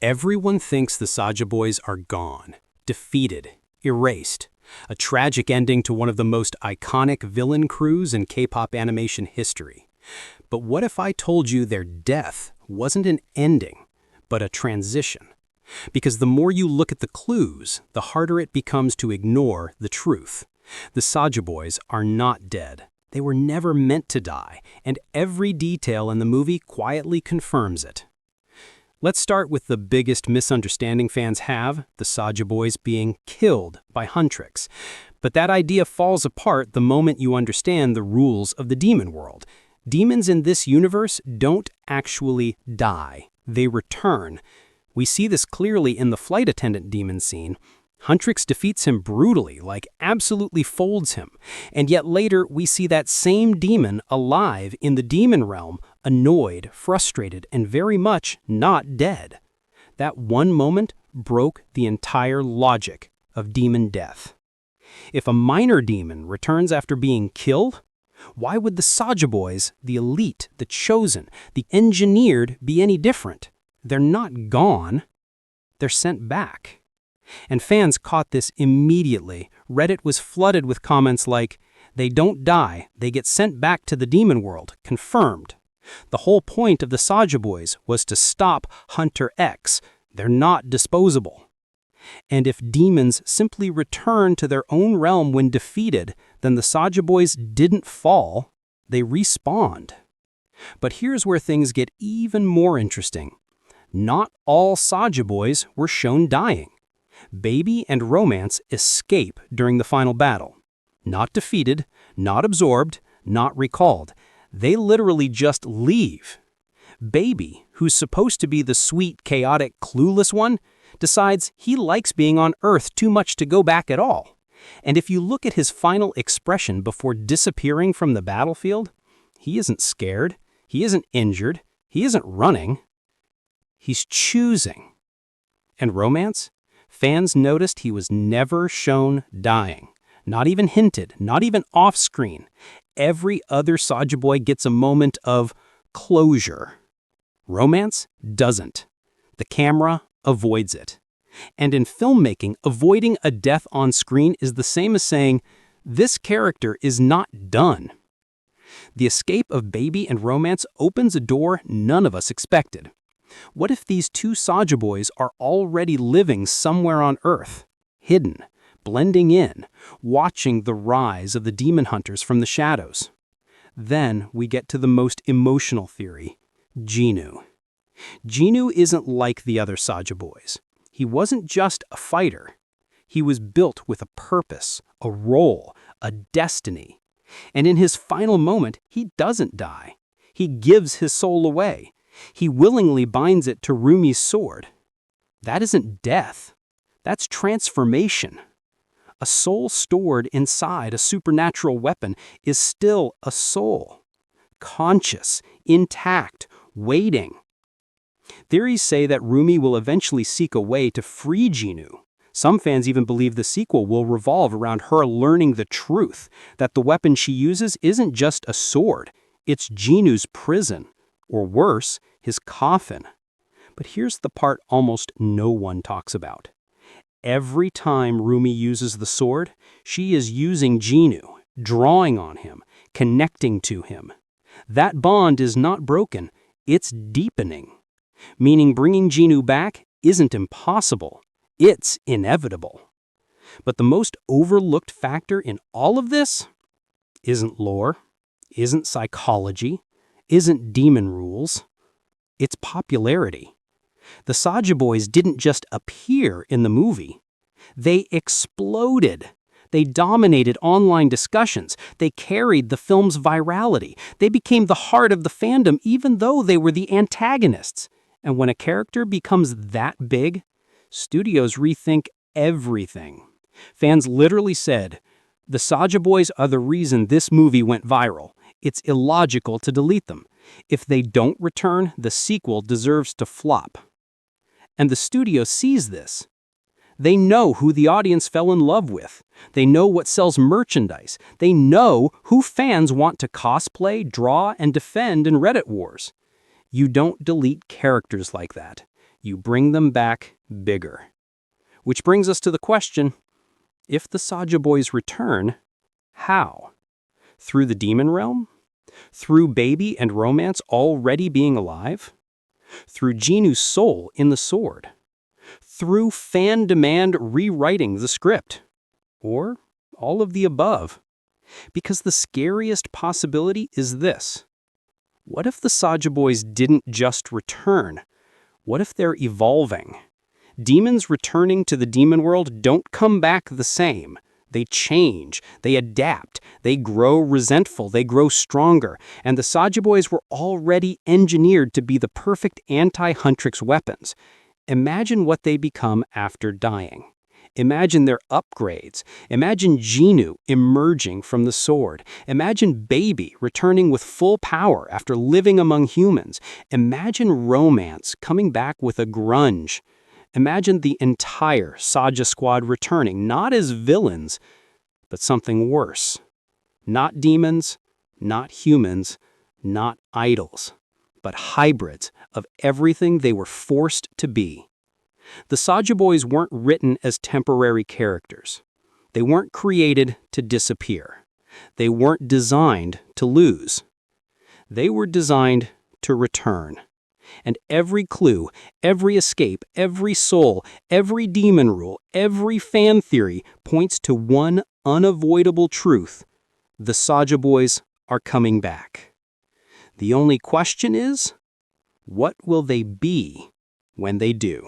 Everyone thinks the Saja Boys are gone, defeated, erased. A tragic ending to one of the most iconic villain crews in K-pop animation history. But what if I told you their death wasn't an ending, but a transition? Because the more you look at the clues, the harder it becomes to ignore the truth. The Saja Boys are not dead. They were never meant to die, and every detail in the movie quietly confirms it. Let's start with the biggest misunderstanding fans have, the Saja Boys being killed by Huntrix. But that idea falls apart the moment you understand the rules of the demon world. Demons in this universe don't actually die. They return. We see this clearly in the flight attendant demon scene. Huntrix defeats him brutally, like absolutely folds him. And yet later we see that same demon alive in the demon realm, annoyed, frustrated, and very much not dead. That one moment broke the entire logic of demon death. If a minor demon returns after being killed, why would the Saja Boys, the elite, the chosen, the engineered, be any different? They're not gone. They're sent back. And fans caught this immediately. Reddit was flooded with comments like, "They don't die, they get sent back to the demon world, confirmed." The whole point of the Saja Boys was to stop Hunter X. They're not disposable. And if demons simply return to their own realm when defeated, then the Saja Boys didn't fall, they respawned. But here's where things get even more interesting. Not all Saja Boys were shown dying. Baby and Romance escape during the final battle. Not defeated, not absorbed, not recalled. They literally just leave. Baby, who's supposed to be the sweet, chaotic, clueless one, decides he likes being on Earth too much to go back at all. And if you look at his final expression before disappearing from the battlefield, he isn't scared, he isn't injured, he isn't running. He's choosing. And Romance? Fans noticed he was never shown dying. Not even hinted, not even off-screen. Every other Saja Boy gets a moment of closure. Romance doesn't. The camera avoids it. And in filmmaking, avoiding a death on screen is the same as saying, this character is not done. The escape of Baby and Romance opens a door none of us expected. What if these two Saja Boys are already living somewhere on Earth, hidden, blending in, watching the rise of the demon hunters from the shadows? Then we get to the most emotional theory, Jinu. Jinu isn't like the other Saja Boys. He wasn't just a fighter. He was built with a purpose, a role, a destiny. And in his final moment, he doesn't die. He gives his soul away. He willingly binds it to Rumi's sword. That isn't death. That's transformation. A soul stored inside a supernatural weapon is still a soul. Conscious, intact, waiting. Theories say that Rumi will eventually seek a way to free Jinu. Some fans even believe the sequel will revolve around her learning the truth, that the weapon she uses isn't just a sword, it's Jinu's prison. Or worse, his coffin. But here's the part almost no one talks about. Every time Rumi uses the sword, she is using Jinu, drawing on him, connecting to him. That bond is not broken, it's deepening. Meaning bringing Jinu back isn't impossible, it's inevitable. But the most overlooked factor in all of this isn't lore, isn't psychology, isn't demon rules, it's popularity. The Saja Boys didn't just appear in the movie. They exploded. They dominated online discussions. They carried the film's virality. They became the heart of the fandom even though they were the antagonists. And when a character becomes that big, studios rethink everything. Fans literally said, the Saja Boys are the reason this movie went viral. It's illogical to delete them. If they don't return, the sequel deserves to flop. And the studio sees this. They know who the audience fell in love with. They know what sells merchandise. They know who fans want to cosplay, draw, and defend in Reddit wars. You don't delete characters like that. You bring them back bigger. Which brings us to the question, if the Saja Boys return, how? Through the demon realm? Through baby and romance already being alive? Through Jinu's soul in the sword? Through fan demand rewriting the script? Or all of the above? Because the scariest possibility is this. What if the Saja Boys didn't just return? What if they're evolving? Demons returning to the demon world don't come back the same. They change, they adapt, they grow resentful, they grow stronger, and the Saja Boys were already engineered to be the perfect anti-Huntrix weapons. Imagine what they become after dying. Imagine their upgrades. Imagine Jinu emerging from the sword. Imagine Baby returning with full power after living among humans. Imagine Romance coming back with a grunge. Imagine the entire Saja squad returning, not as villains, but something worse. Not demons, not humans, not idols, but hybrids of everything they were forced to be. The Saja Boys weren't written as temporary characters. They weren't created to disappear. They weren't designed to lose. They were designed to return. And every clue, every escape, every soul, every demon rule, every fan theory points to one unavoidable truth. The Saja Boys are coming back. The only question is, what will they be when they do?